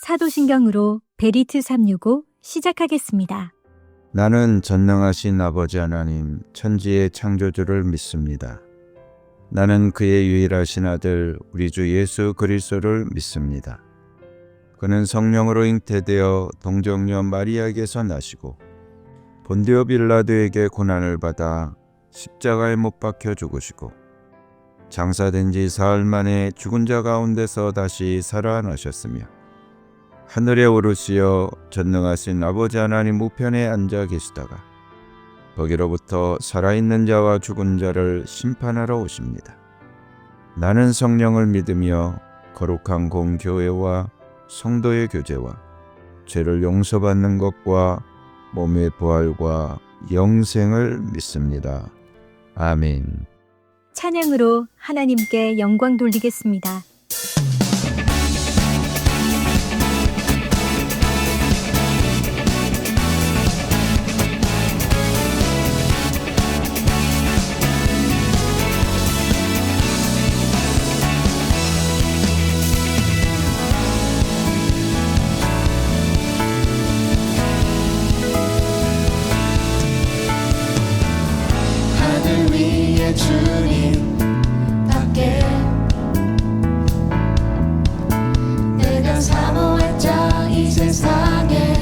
사도신경으로 베리트 365 시작하겠습니다. 나는 전능하신 아버지 하나님 천지의 창조주를 믿습니다. 나는 그의 유일하신 아들 우리 주 예수 그리스도를 믿습니다. 그는 성령으로 잉태되어 동정녀 마리아에게서 나시고 본디오 빌라도에게 고난을 받아 십자가에 못 박혀 죽으시고 장사된 지 사흘 만에 죽은 자 가운데서 다시 살아나셨으며 하늘에 오르시어 전능하신 아버지 하나님 우편에 앉아 계시다가 거기로부터 살아있는 자와 죽은 자를 심판하러 오십니다. 나는 성령을 믿으며 거룩한 공교회와 성도의 교제와 죄를 용서받는 것과 몸의 부활과 영생을 믿습니다. 아멘. 찬양으로 하나님께 영광 돌리겠습니다. 주님 밖에 내가 사모할 자 이 세상에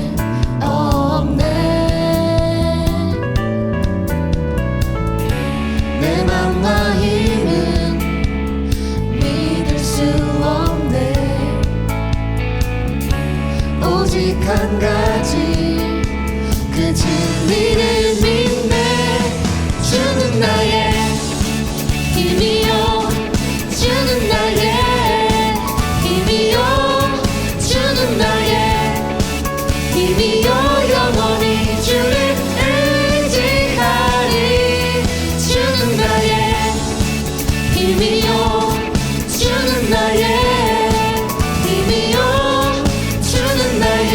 없네. 내 맘과 힘은 믿을 수 없네. 오직 한 가지 그 진리를 믿네. 주는 나의 힘이요, 주는 나의 힘이요, 주는 나의 힘이요, 영원히 주를 의지하리. 주는 나의 힘이요, 주는 나의 힘이요, 주는 나의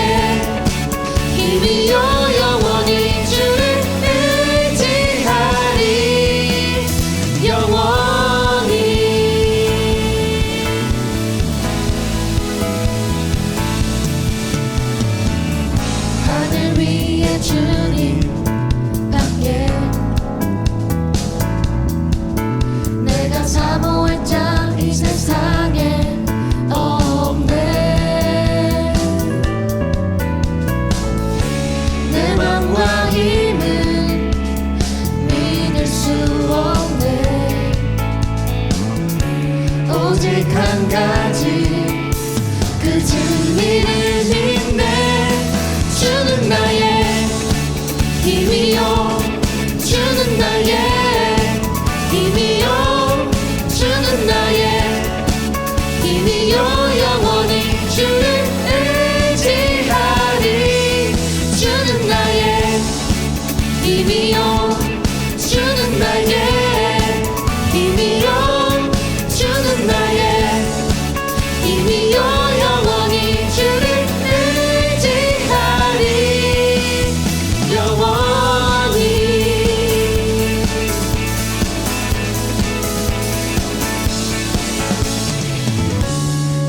힘이요, 영원히 주를 주님 밖에 내가 사모할 자 이 세상에 없네. 내 맘과 힘은 믿을 수 없네. 오직 한 가지 그 진리를 믿네. 주는 나의 힘이요, 주는 나의 힘이요, 주는 나의 힘이요, 영원히 주를 의지하리. 주는 나의 힘이요, 주는 나의 힘이요, 주는 나의 힘이요, 영원히 주를 의지하리.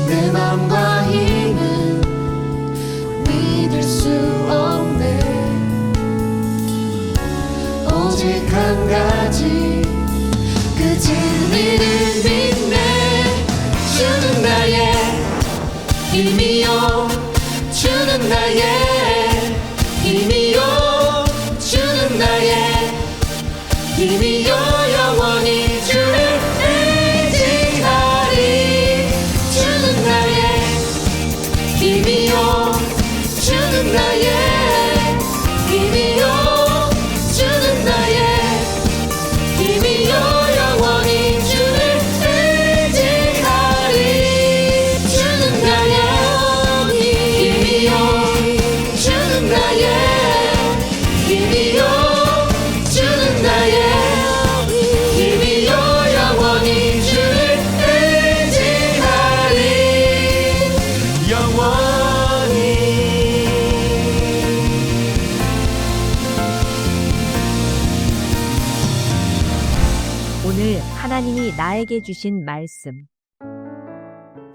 내 맘과 힘은 믿을 수 없네. 오직 한 가지 그 진리를 믿네. 주는 나의 힘이요, 주는 나의 힘이요, 주는 나의 힘이요, 영원히 주를 의지하리. 주는 나의 힘이요, 주는 나의 힘이요, 주는 나의 힘이요, 영원히 주를 의지하리. 주는 나의 힘이요, 주는 나의 힘이요, 주는 나의 오늘 하나님이 나에게 주신 말씀.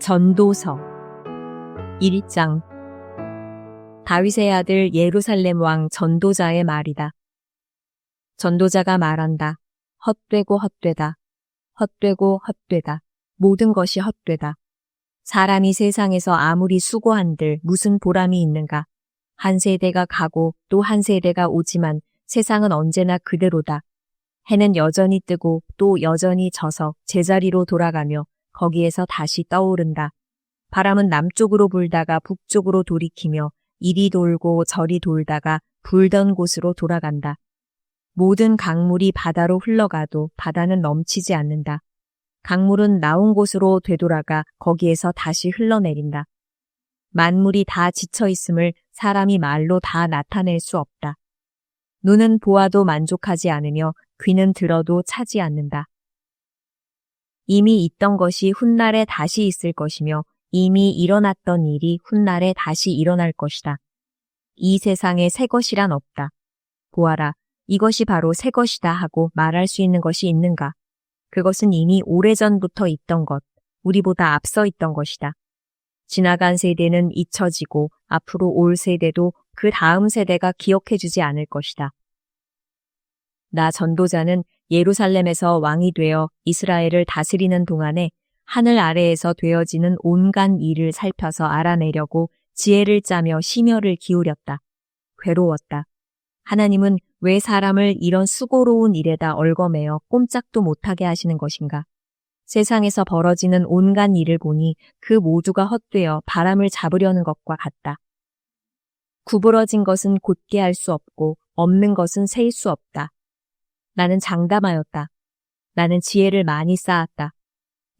전도서 1장. 다윗의 아들 예루살렘 왕 전도자의 말이다. 전도자가 말한다. 헛되고 헛되다. 헛되고 헛되다. 모든 것이 헛되다. 사람이 세상에서 아무리 수고한들 무슨 보람이 있는가. 한 세대가 가고 또 한 세대가 오지만 세상은 언제나 그대로다. 해는 여전히 뜨고 또 여전히 져서 제자리로 돌아가며 거기에서 다시 떠오른다. 바람은 남쪽으로 불다가 북쪽으로 돌이키며 이리 돌고 저리 돌다가 불던 곳으로 돌아간다. 모든 강물이 바다로 흘러가도 바다는 넘치지 않는다. 강물은 나온 곳으로 되돌아가 거기에서 다시 흘러내린다. 만물이 다 지쳐 있음을 사람이 말로 다 나타낼 수 없다. 눈은 보아도 만족하지 않으며 귀는 들어도 차지 않는다. 이미 있던 것이 훗날에 다시 있을 것이며 이미 일어났던 일이 훗날에 다시 일어날 것이다. 이 세상에 새 것이란 없다. 보아라, 이것이 바로 새 것이다 하고 말할 수 있는 것이 있는가? 그것은 이미 오래전부터 있던 것, 우리보다 앞서 있던 것이다. 지나간 세대는 잊혀지고 앞으로 올 세대도 그 다음 세대가 기억해주지 않을 것이다. 나 전도자는 예루살렘에서 왕이 되어 이스라엘을 다스리는 동안에 하늘 아래에서 되어지는 온갖 일을 살펴서 알아내려고 지혜를 짜며 심혈을 기울였다. 괴로웠다. 하나님은 왜 사람을 이런 수고로운 일에다 얽어매어 꼼짝도 못하게 하시는 것인가? 세상에서 벌어지는 온갖 일을 보니 그 모두가 헛되어 바람을 잡으려는 것과 같다. 구부러진 것은 곧게 할 수 없고 없는 것은 세일 수 없다. 나는 장담하였다. 나는 지혜를 많이 쌓았다.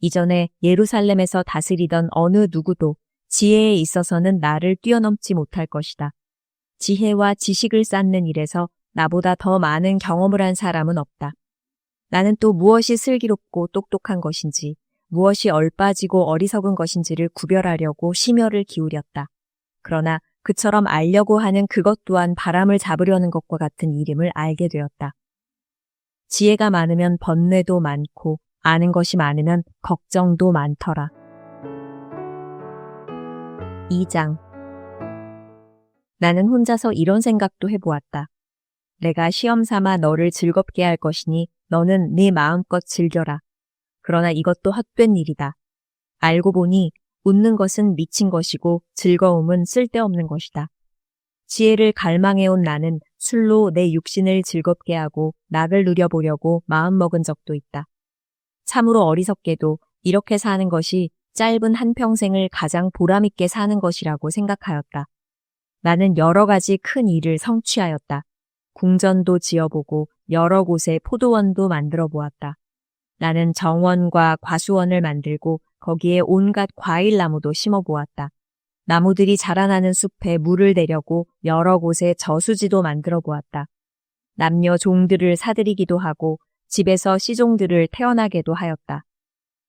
이전에 예루살렘에서 다스리던 어느 누구도 지혜에 있어서는 나를 뛰어넘지 못할 것이다. 지혜와 지식을 쌓는 일에서 나보다 더 많은 경험을 한 사람은 없다. 나는 또 무엇이 슬기롭고 똑똑한 것인지, 무엇이 얼빠지고 어리석은 것인지를 구별하려고 심혈을 기울였다. 그러나 그처럼 알려고 하는 그것 또한 바람을 잡으려는 것과 같은 이름을 알게 되었다. 지혜가 많으면 번뇌도 많고 아는 것이 많으면 걱정도 많더라. 2장. 나는 혼자서 이런 생각도 해보았다. 내가 시험 삼아 너를 즐겁게 할 것이니 너는 네 마음껏 즐겨라. 그러나 이것도 헛된 일이다. 알고 보니 웃는 것은 미친 것이고 즐거움은 쓸데없는 것이다. 지혜를 갈망해온 나는 술로 내 육신을 즐겁게 하고 낙을 누려보려고 마음먹은 적도 있다. 참으로 어리석게도 이렇게 사는 것이 짧은 한평생을 가장 보람있게 사는 것이라고 생각하였다. 나는 여러 가지 큰 일을 성취하였다. 궁전도 지어보고 여러 곳에 포도원도 만들어 보았다. 나는 정원과 과수원을 만들고 거기에 온갖 과일나무도 심어보았다. 나무들이 자라나는 숲에 물을 대려고 여러 곳에 저수지도 만들어 보았다. 남녀 종들을 사들이기도 하고 집에서 씨종들을 태어나게도 하였다.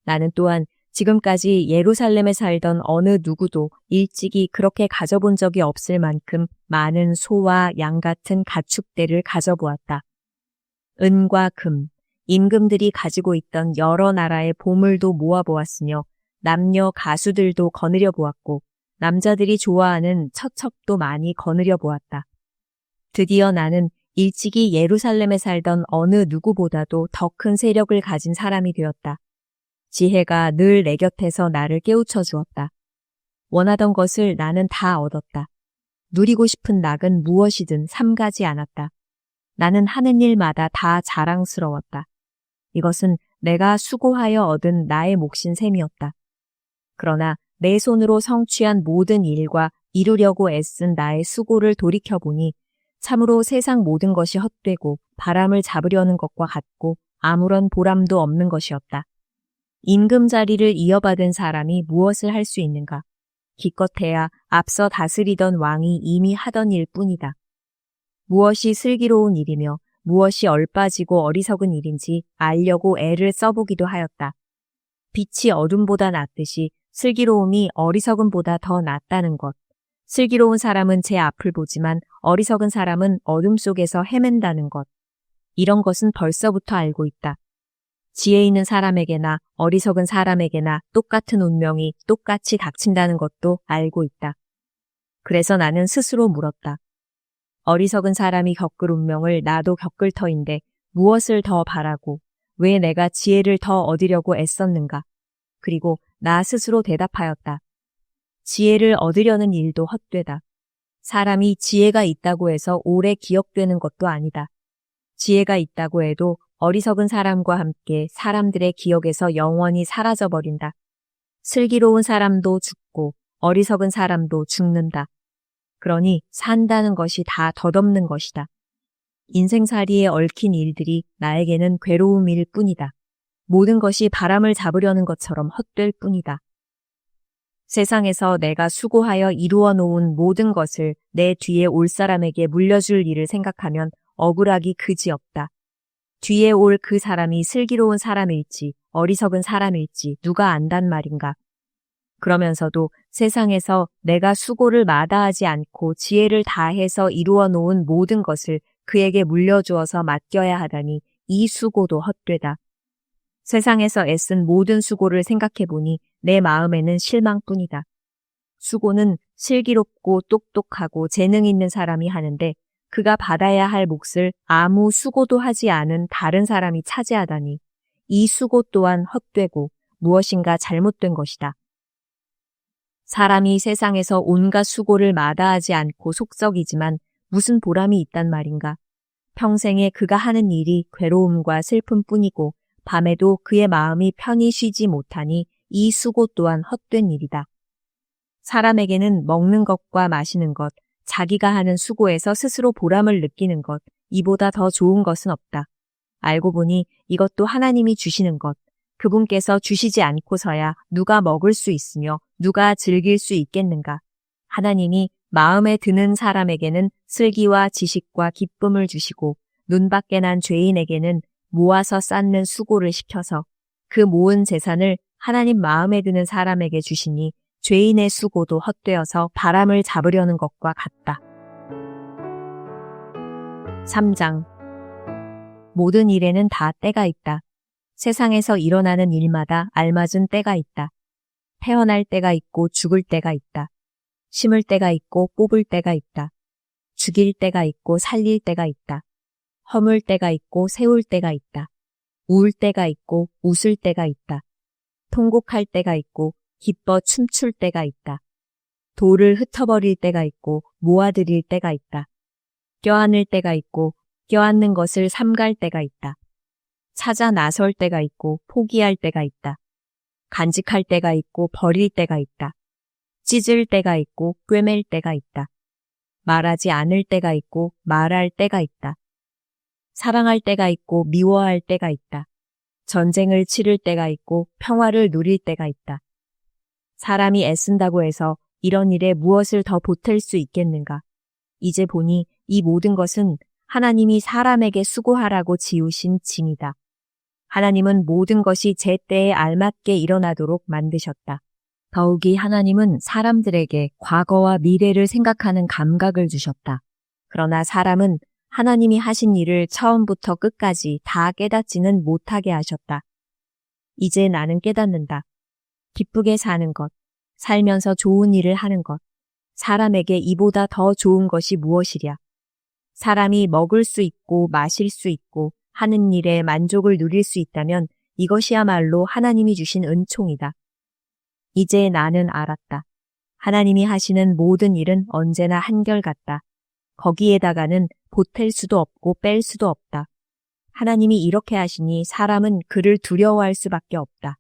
나는 또한 지금까지 예루살렘에 살던 어느 누구도 일찍이 그렇게 가져본 적이 없을 만큼 많은 소와 양 같은 가축대를 가져보았다. 은과 금, 임금들이 가지고 있던 여러 나라의 보물도 모아보았으며 남녀 가수들도 거느려 보았고 남자들이 좋아하는 처첩도 많이 거느려 보았다. 드디어 나는 일찍이 예루살렘에 살던 어느 누구보다도 더 큰 세력을 가진 사람이 되었다. 지혜가 늘 내 곁에서 나를 깨우쳐 주었다. 원하던 것을 나는 다 얻었다. 누리고 싶은 낙은 무엇이든 삼가지 않았다. 나는 하는 일마다 다 자랑스러웠다. 이것은 내가 수고하여 얻은 나의 몫인 셈이었다. 그러나 내 손으로 성취한 모든 일과 이루려고 애쓴 나의 수고를 돌이켜보니 참으로 세상 모든 것이 헛되고 바람을 잡으려는 것과 같고 아무런 보람도 없는 것이었다. 임금 자리를 이어받은 사람이 무엇을 할 수 있는가? 기껏해야 앞서 다스리던 왕이 이미 하던 일뿐이다. 무엇이 슬기로운 일이며 무엇이 얼빠지고 어리석은 일인지 알려고 애를 써보기도 하였다. 빛이 어둠보다 낫듯이 슬기로움이 어리석음보다 더 낫다는 것. 슬기로운 사람은 제 앞을 보지만 어리석은 사람은 어둠 속에서 헤맨다는 것. 이런 것은 벌써부터 알고 있다. 지혜 있는 사람에게나 어리석은 사람에게나 똑같은 운명이 똑같이 닥친다는 것도 알고 있다. 그래서 나는 스스로 물었다. 어리석은 사람이 겪을 운명을 나도 겪을 터인데 무엇을 더 바라고 왜 내가 지혜를 더 얻으려고 애썼는가? 그리고 나 스스로 대답하였다. 지혜를 얻으려는 일도 헛되다. 사람이 지혜가 있다고 해서 오래 기억되는 것도 아니다. 지혜가 있다고 해도 어리석은 사람과 함께 사람들의 기억에서 영원히 사라져버린다. 슬기로운 사람도 죽고 어리석은 사람도 죽는다. 그러니 산다는 것이 다 덧없는 것이다. 인생살이에 얽힌 일들이 나에게는 괴로움일 뿐이다. 모든 것이 바람을 잡으려는 것처럼 헛될 뿐이다. 세상에서 내가 수고하여 이루어 놓은 모든 것을 내 뒤에 올 사람에게 물려줄 일을 생각하면 억울하기 그지없다. 뒤에 올 그 사람이 슬기로운 사람일지 어리석은 사람일지 누가 안단 말인가. 그러면서도 세상에서 내가 수고를 마다하지 않고 지혜를 다해서 이루어 놓은 모든 것을 그에게 물려주어서 맡겨야 하다니 이 수고도 헛되다. 세상에서 애쓴 모든 수고를 생각해보니 내 마음에는 실망뿐이다. 수고는 슬기롭고 똑똑하고 재능 있는 사람이 하는데 그가 받아야 할 몫을 아무 수고도 하지 않은 다른 사람이 차지하다니 이 수고 또한 헛되고 무엇인가 잘못된 것이다. 사람이 세상에서 온갖 수고를 마다하지 않고 속썩이지만 무슨 보람이 있단 말인가. 평생에 그가 하는 일이 괴로움과 슬픔뿐이고 밤에도 그의 마음이 편히 쉬지 못하니 이 수고 또한 헛된 일이다. 사람에게는 먹는 것과 마시는 것, 자기가 하는 수고에서 스스로 보람을 느끼는 것, 이보다 더 좋은 것은 없다. 알고 보니 이것도 하나님이 주시는 것, 그분께서 주시지 않고서야 누가 먹을 수 있으며 누가 즐길 수 있겠는가. 하나님이 마음에 드는 사람에게는 슬기와 지식과 기쁨을 주시고 눈밖에 난 죄인에게는 모아서 쌓는 수고를 시켜서 그 모은 재산을 하나님 마음에 드는 사람에게 주시니 죄인의 수고도 헛되어서 바람을 잡으려는 것과 같다. 3장. 모든 일에는 다 때가 있다. 세상에서 일어나는 일마다 알맞은 때가 있다. 태어날 때가 있고 죽을 때가 있다. 심을 때가 있고 뽑을 때가 있다. 죽일 때가 있고 살릴 때가 있다. 허물 때가 있고 세울 때가 있다. 울 때가 있고 웃을 때가 있다. 통곡할 때가 있고 기뻐 춤출 때가 있다. 돌을 흩어버릴 때가 있고 모아들일 때가 있다. 껴안을 때가 있고 껴안는 것을 삼갈 때가 있다. 찾아 나설 때가 있고 포기할 때가 있다. 간직할 때가 있고 버릴 때가 있다. 찢을 때가 있고 꿰맬 때가 있다. 말하지 않을 때가 있고 말할 때가 있다. 사랑할 때가 있고 미워할 때가 있다. 전쟁을 치를 때가 있고 평화를 누릴 때가 있다. 사람이 애쓴다고 해서 이런 일에 무엇을 더 보탤 수 있겠는가? 이제 보니 이 모든 것은 하나님이 사람에게 수고하라고 지으신 징이다. 하나님은 모든 것이 제때에 알맞게 일어나도록 만드셨다. 더욱이 하나님은 사람들에게 과거와 미래를 생각하는 감각을 주셨다. 그러나 사람은 하나님이 하신 일을 처음부터 끝까지 다 깨닫지는 못하게 하셨다. 이제 나는 깨닫는다. 기쁘게 사는 것, 살면서 좋은 일을 하는 것, 사람에게 이보다 더 좋은 것이 무엇이랴. 사람이 먹을 수 있고 마실 수 있고 하는 일에 만족을 누릴 수 있다면 이것이야말로 하나님이 주신 은총이다. 이제 나는 알았다. 하나님이 하시는 모든 일은 언제나 한결같다. 거기에다가는 보탤 수도 없고 뺄 수도 없다. 하나님이 이렇게 하시니 사람은 그를 두려워할 수밖에 없다.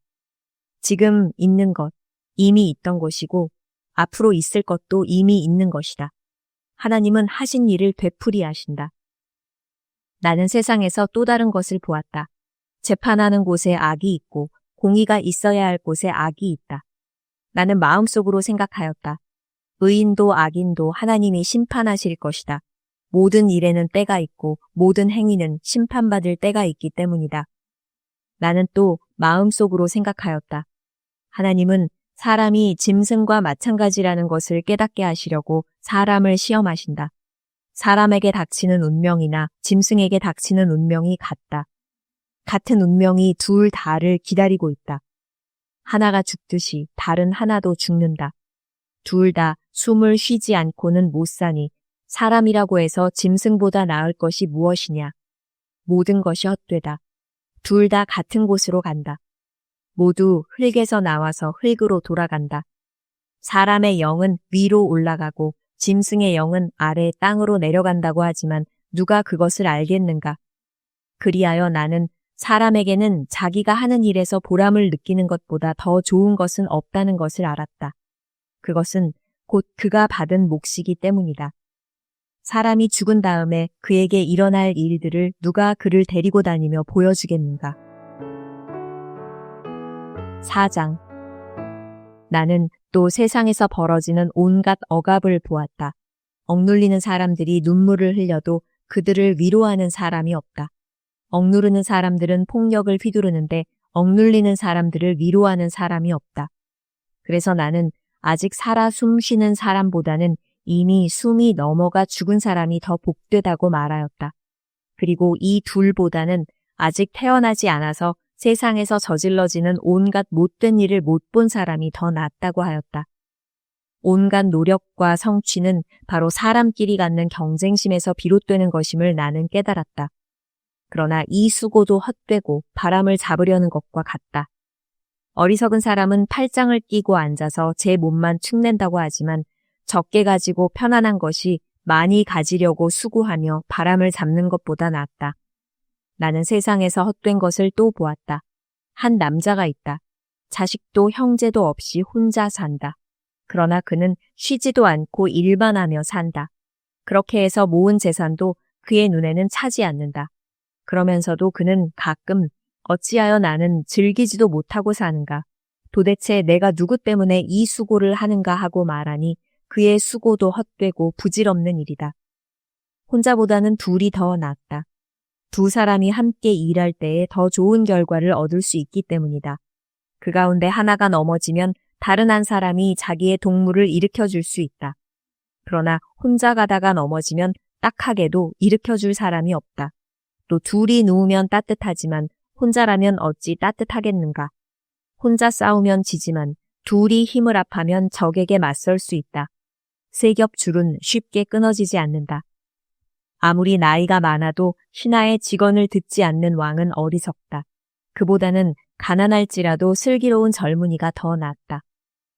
지금 있는 것, 이미 있던 것이고 앞으로 있을 것도 이미 있는 것이다. 하나님은 하신 일을 되풀이 하신다. 나는 세상에서 또 다른 것을 보았다. 재판하는 곳에 악이 있고 공의가 있어야 할 곳에 악이 있다. 나는 마음속으로 생각하였다. 의인도 악인도 하나님이 심판하실 것이다. 모든 일에는 때가 있고 모든 행위는 심판받을 때가 있기 때문이다. 나는 또 마음속으로 생각하였다. 하나님은 사람이 짐승과 마찬가지라는 것을 깨닫게 하시려고 사람을 시험하신다. 사람에게 닥치는 운명이나 짐승에게 닥치는 운명이 같다. 같은 운명이 둘 다를 기다리고 있다. 하나가 죽듯이 다른 하나도 죽는다. 둘 다 숨을 쉬지 않고는 못 사니 사람이라고 해서 짐승보다 나을 것이 무엇이냐. 모든 것이 헛되다. 둘 다 같은 곳으로 간다. 모두 흙에서 나와서 흙으로 돌아간다. 사람의 영은 위로 올라가고 짐승의 영은 아래 땅으로 내려간다고 하지만 누가 그것을 알겠는가? 그리하여 나는 사람에게는 자기가 하는 일에서 보람을 느끼는 것보다 더 좋은 것은 없다는 것을 알았다. 그것은 곧 그가 받은 몫이기 때문이다. 사람이 죽은 다음에 그에게 일어날 일들을 누가 그를 데리고 다니며 보여주겠는가? 4장. 나는 또 세상에서 벌어지는 온갖 억압을 보았다. 억눌리는 사람들이 눈물을 흘려도 그들을 위로하는 사람이 없다. 억누르는 사람들은 폭력을 휘두르는데 억눌리는 사람들을 위로하는 사람이 없다. 그래서 나는 아직 살아 숨 쉬는 사람보다는 이미 숨이 넘어가 죽은 사람이 더 복되다고 말하였다. 그리고 이 둘보다는 아직 태어나지 않아서 세상에서 저질러지는 온갖 못된 일을 못 본 사람이 더 낫다고 하였다. 온갖 노력과 성취는 바로 사람끼리 갖는 경쟁심에서 비롯되는 것임을 나는 깨달았다. 그러나 이 수고도 헛되고 바람을 잡으려는 것과 같다. 어리석은 사람은 팔짱을 끼고 앉아서 제 몸만 축낸다고 하지만 적게 가지고 편안한 것이 많이 가지려고 수고하며 바람을 잡는 것보다 낫다. 나는 세상에서 헛된 것을 또 보았다. 한 남자가 있다. 자식도 형제도 없이 혼자 산다. 그러나 그는 쉬지도 않고 일만 하며 산다. 그렇게 해서 모은 재산도 그의 눈에는 차지 않는다. 그러면서도 그는 가끔 어찌하여 나는 즐기지도 못하고 사는가? 도대체 내가 누구 때문에 이 수고를 하는가 하고 말하니 그의 수고도 헛되고 부질없는 일이다. 혼자보다는 둘이 더 낫다. 두 사람이 함께 일할 때에 더 좋은 결과를 얻을 수 있기 때문이다. 그 가운데 하나가 넘어지면 다른 한 사람이 자기의 동물을 일으켜줄 수 있다. 그러나 혼자 가다가 넘어지면 딱하게도 일으켜줄 사람이 없다. 또 둘이 누우면 따뜻하지만 혼자라면 어찌 따뜻하겠는가. 혼자 싸우면 지지만 둘이 힘을 합하면 적에게 맞설 수 있다. 세 겹 줄은 쉽게 끊어지지 않는다. 아무리 나이가 많아도 신하의 직언을 듣지 않는 왕은 어리석다. 그보다는 가난할지라도 슬기로운 젊은이가 더 낫다.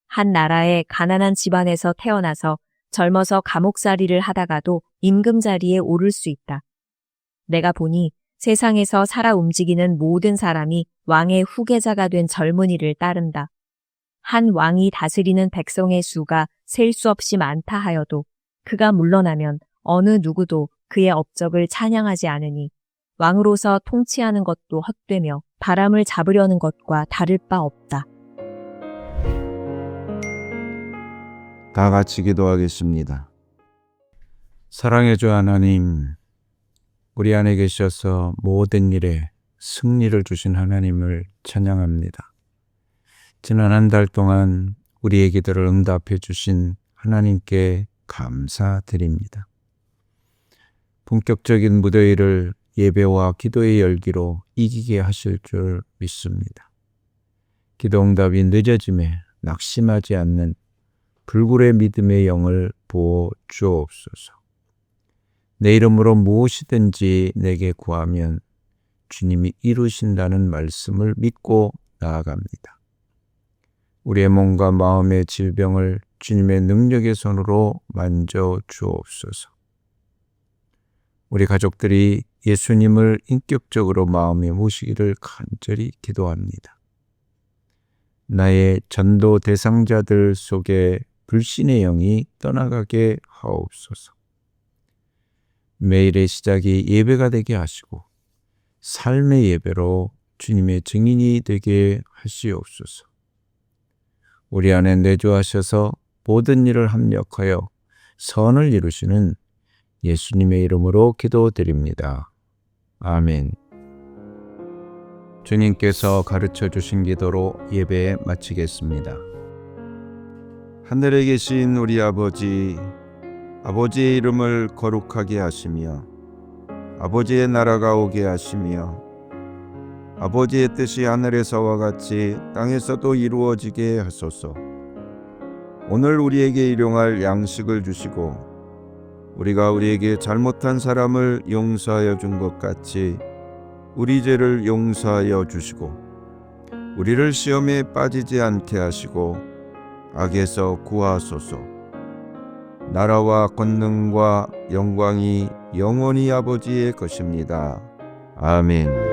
한 나라의 가난한 집안에서 태어나서 젊어서 감옥살이를 하다가도 임금자리에 오를 수 있다. 내가 보니 세상에서 살아 움직이는 모든 사람이 왕의 후계자가 된 젊은이를 따른다. 한 왕이 다스리는 백성의 수가 셀 수 없이 많다 하여도 그가 물러나면 어느 누구도 그의 업적을 찬양하지 않으니 왕으로서 통치하는 것도 헛되며 바람을 잡으려는 것과 다를 바 없다. 다 같이 기도하겠습니다. 사랑의 주 하나님, 우리 안에 계셔서 모든 일에 승리를 주신 하나님을 찬양합니다. 지난 한 달 동안 우리의 기도를 응답해 주신 하나님께 감사드립니다. 본격적인 무더위를 예배와 기도의 열기로 이기게 하실 줄 믿습니다. 기도 응답이 늦어짐에 낙심하지 않는 불굴의 믿음의 영을 부어 주옵소서. 내 이름으로 무엇이든지 내게 구하면 주님이 이루신다는 말씀을 믿고 나아갑니다. 우리의 몸과 마음의 질병을 주님의 능력의 손으로 만져 주옵소서. 우리 가족들이 예수님을 인격적으로 마음에 모시기를 간절히 기도합니다. 나의 전도 대상자들 속에 불신의 영이 떠나가게 하옵소서. 매일의 시작이 예배가 되게 하시고 삶의 예배로 주님의 증인이 되게 하시옵소서. 우리 안에 내주하셔서 모든 일을 합력하여 선을 이루시는 예수님의 이름으로 기도드립니다. 아멘. 주님께서 가르쳐 주신 기도로 예배 마치겠습니다. 하늘에 계신 우리 아버지, 아버지의 이름을 거룩하게 하시며 아버지의 나라가 오게 하시며 아버지의 뜻이 하늘에서와 같이 땅에서도 이루어지게 하소서. 오늘 우리에게 일용할 양식을 주시고 우리가 우리에게 잘못한 사람을 용서하여 준 것 같이 우리 죄를 용서하여 주시고 우리를 시험에 빠지지 않게 하시고 악에서 구하소서. 나라와 권능과 영광이 영원히 아버지의 것입니다. 아멘.